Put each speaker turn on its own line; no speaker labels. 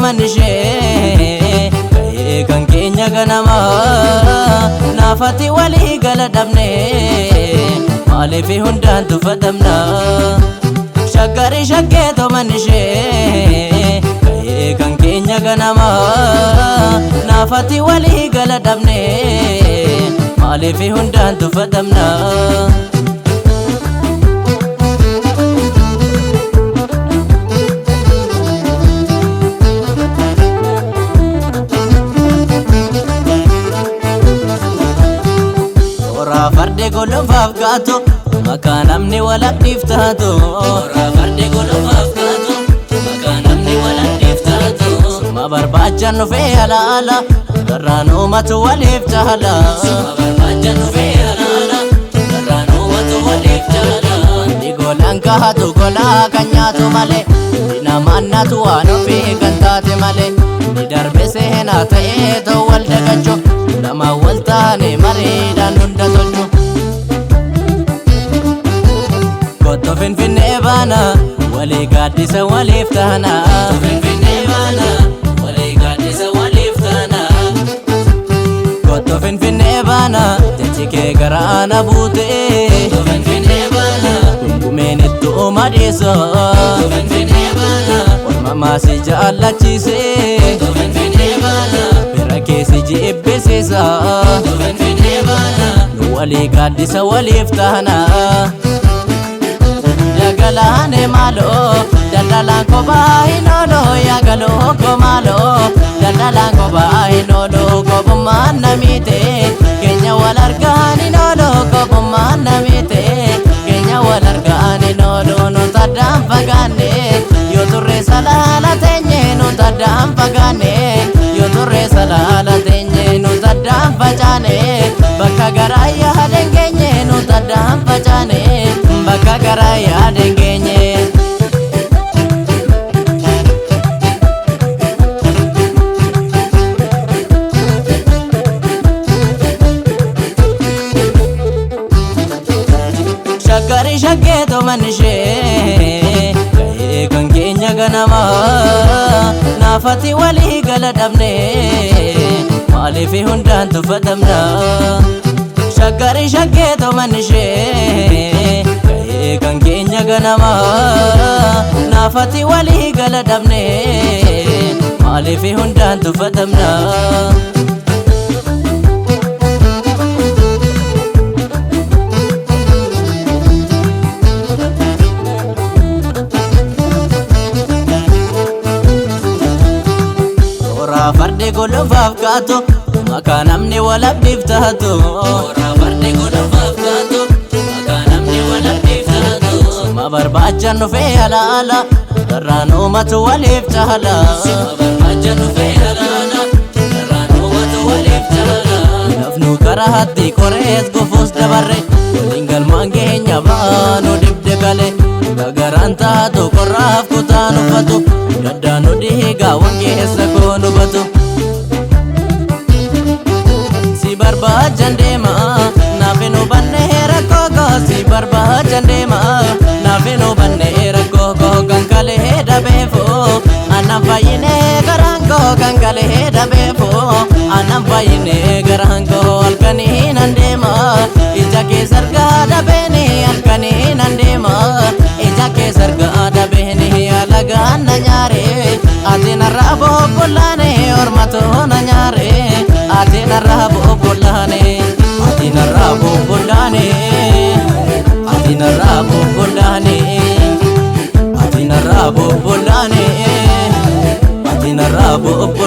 manishe kan keenya ganama naafati walii gala dhabne maaliif hundaan tuffatamna shaggari shaggeeto manishe kan keenya ganama naafati walii gala dhabne maaliif hundaan tuffatamna farde golofaf gato makanamni walaqif tato farde golofaf gato makanamni walaqif tato suma barbaajan fe ala ala darano matu walif tahala suma barbaajan fe ala ala darano matu walif tahala digolan kahatu gola kanyatu male dinamannatu anu fe kantate male didarbe sehena ta'e to waldagacho lama waltane maridan hunda tolchu kotto finfinne bana wali gaddisa walif tahana finfinne bana wali gaddisa walif tahana kotto finfinne bana jechike garana bute kotto finfinne bana kumbumenettu madisa finfinne bana mama si jallachise kotto finfinne bana berakesi jibbesisa kotto finfinne bana wali gaddisa walif tahana yagalane malo dalalan ko bahinolo yagalo ko malo dalalan ko bahinolo ko bumanamite kenya walargani nolo ko bumanamite kenya walargani nolo no tadam pagane yo turre salala tenye no tadam pagane yo turre salala tenye no tadam pajane bakka garaya hadengenye no tadam pajane bakka garaya dengenye shaggari shaggeeto manishe kan keenya ganama naafati walii gala dhabne maaliif hundaan tuffatamna shaggari shaggeeto manishe kan keenya ganama naafati walii gala dhabne maaliif hundaan tuffatamna farde golofaf gato makanamni walaqif tato farde golofaf gato makanamni walaqif tato suma barbaajan fe ala ala darano matu walif tahala suma barbaajan fe ala ala darano matu walif tahala nafnu karahatti koreet gofus dabarre lingal mangeenya baanu dibde kale gagaran taatu korraaf kutaanu fatu gaddaanu dhiiga wangeessa koonu batu si barbaajan deema naafinu banneera koko si barbaajan deema naafinu banneera koko kan kalee dhabeefo annan fayyine garanko kan kalee dhabeefo annan fayyine garanko halkanii nan deema ija kee sargaa dhabeeni halkanii nan deema ija kee sargaa dhabeeni alagaan na nyaare ati narraa bobbolaane ormatu na nyaare ati narraa bobbolaane ati narraa bobbolaane ati narraa bobbolaane ati narraa bobbolaane ati narraa bobbolaane